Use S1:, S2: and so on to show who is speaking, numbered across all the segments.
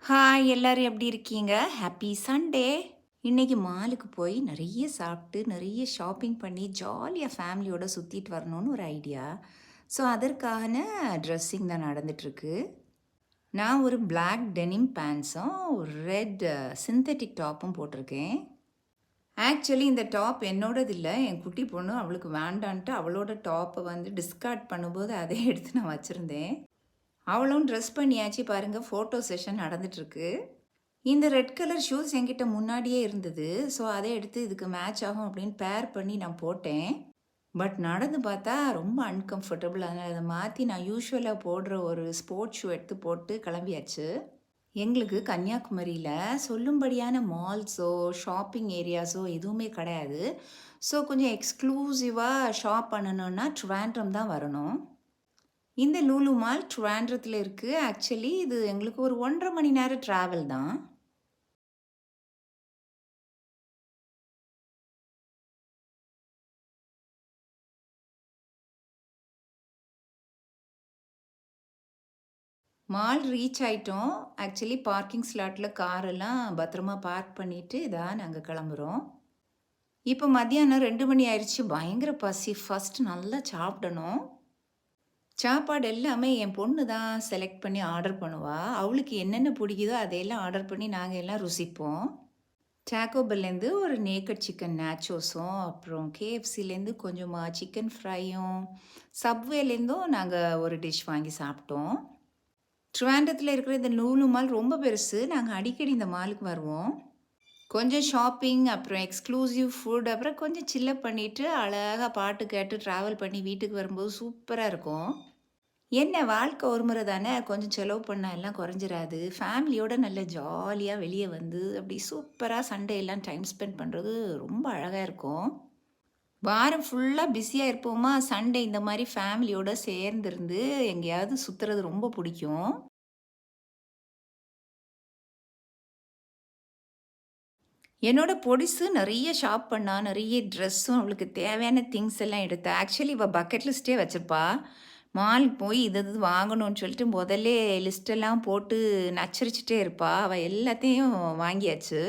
S1: Hi எல்லாரும் எப்படி இருக்கீங்க? Happy Sunday! இன்னைக்கு மாலுக்கு போய் நெறைய சாப்பிட்டு, நெறைய ஷாப்பிங் பண்ணி, ஜாலியா ஃபேமிலியோட சுத்திட்டு வரணும்னு ஒரு ஐடியா. ஸோ, அதற்கான ட்ரெஸ்ஸிங் தான் நடந்துட்டுருக்கு. நான் ஒரு பிளாக் டெனிம் பேண்ட்ஸும், ஒரு ரெட் சிந்தெட்டிக் டாப்பும் போட்டிருக்கேன். ஆக்சுவலி இந்த டாப் என்னோடது இல்ல. என் குட்டி பொண்ணு அவளுக்கு வேண்டான்ட்டு அவளோட டாப்ப வந்து டிஸ்கார்ட் பண்ணும்போது, அதை எடுத்து நான் வச்சிருந்தேன். அவளும் ட்ரெஸ் பண்ணியாச்சு பாருங்க, ஃபோட்டோ செஷன் நடந்துட்டுருக்கு. இந்த ரெட் கலர் ஷூஸ் என்கிட்ட முன்னாடியே இருந்தது. ஸோ, அதை எடுத்து இதுக்கு மேட்ச் ஆகும் அப்படின்னு பேர் பண்ணி நான் போட்டேன். பட் நடந்து பார்த்தா ரொம்ப அன்கம்ஃபர்டபுள். அதனால அத மாத்தி நான் யூசுவலா போடுற ஒரு ஸ்போர்ட்ஸ் ஷூ எடுத்து போட்டு கிளம்பியாச்சு. எங்களுக்கு கன்னியாகுமரியில சொல்லும்படியான மால்ஸோ, ஷாப்பிங் ஏரியாஸோ எதுவுமே கிடையாது. ஸோ, கொஞ்சம் எக்ஸ்க்ளூசிவா ஷாப் பண்ணணும்னா ட்ரிவாண்ட்ரம் தான் வரணும். இந்த லூலு மால் ட்ரிவாண்ட்ரத்தில இருக்கு. ஆக்சுவலி இது எங்களுக்கு ஒரு 1 1/2 மணி நேரம் டிராவல் தான். மால் ரீச் ஆயிட்டோம். ஆக்சுவலி பார்க்கிங் ஸ்லாட்ல காரெல்லாம் பத்திரமா பார்க் பண்ணிட்டு தான் நாங்க கிளம்புறோம். இப்போ மத்தியானம் 2 மணி ஆயிருச்சு. பயங்கர பசி. ஃபர்ஸ்ட் நல்லா சாப்பிடணும். சாப்பாடு எல்லாமே என் பொண்ணு தான் செலக்ட் பண்ணி ஆர்டர் பண்ணுவா. அவளுக்கு என்னென்ன பிடிக்குதோ அதையெல்லாம் ஆர்டர் பண்ணி நாங்க எல்லாம் ருசிப்போம். டாக்கோ பெல்லேருந்து ஒரு நேக்கட் சிக்கன் நேச்சோஸும், அப்புறம் கேஎஃப்சிலேருந்து கொஞ்சமா சிக்கன் ஃப்ரையும், சப்வேலேருந்தும் நாங்க ஒரு டிஷ் வாங்கி சாப்பிட்டோம். ட்ரிவாண்ட்ரத்தில இருக்கிற இந்த லூலு மால் ரொம்ப பெருசு. நாங்க அடிக்கடி இந்த மாலுக்கு வருவோம். கொஞ்சம் ஷாப்பிங், அப்புறம் எக்ஸ்க்ளூசிவ் ஃபுட், அப்புறம் கொஞ்சம் சில்லப் பண்ணிட்டு, அழகா பாட்டு கேட்டு ட்ராவல் பண்ணி வீட்டுக்கு வரும்போது சூப்பரா இருக்கும். என்ன வாழ்க்கை ஒரு முறை தானே, கொஞ்சம் செலவு பண்ணா எல்லாம் குறைஞ்சிராது. ஃபேமிலியோட நல்ல ஜாலியா வெளிய வந்து, அப்படி சூப்பரா சண்டே எல்லாம் டைம் ஸ்பெண்ட் பண்றது ரொம்ப அழகா இருக்கும். வாரம் ஃபுல்லா பிஸியா இருப்போமா, சண்டே இந்த மாரி ஃபேமிலியோட சேர்ந்திருந்து எங்கேயாவது சுத்துறது ரொம்ப புடிக்கும். என்னோட பொடிசு நெறைய ஷாப் பண்ணா. நெறைய ட்ரெஸ்ஸும் அவளுக்கு தேவையான திங்ஸ் எல்லாம் எடுத்தா. ஆக்சுவலி இவ பக்கெட் லிஸ்ட்டே வச்சிருப்பா. மாலுக்கு போய் இது இது வாங்கணும்னு சொல்லிட்டு முதல்லே லிஸ்ட்டெல்லாம் போட்டு நச்சரிச்சுட்டே இருப்பா. அவ எல்லாத்தையும் வாங்கியாச்சு.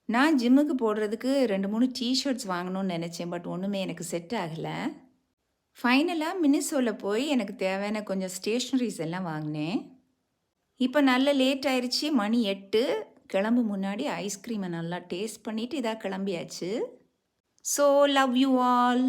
S1: நான் ஜிம்முக்கு போடுறதுக்கு 2, 3 டீ ஷர்ட்ஸ் வாங்கணும்னு நெனச்சேன். பட் ஒண்ணுமே எனக்கு செட் ஆகல. ஃபைனலா மினிசோல போய் எனக்கு தேவையான கொஞ்சம் ஸ்டேஷனரீஸ் எல்லாம் வாங்குனேன். இப்ப நல்ல லேட் ஆயிருச்சு. மணி 8. கிளம்ப முன்னாடி ஐஸ்கிரீமை நல்லா டேஸ்ட் பண்ணிட்டு இதா கிளம்பியாச்சு. So love you all.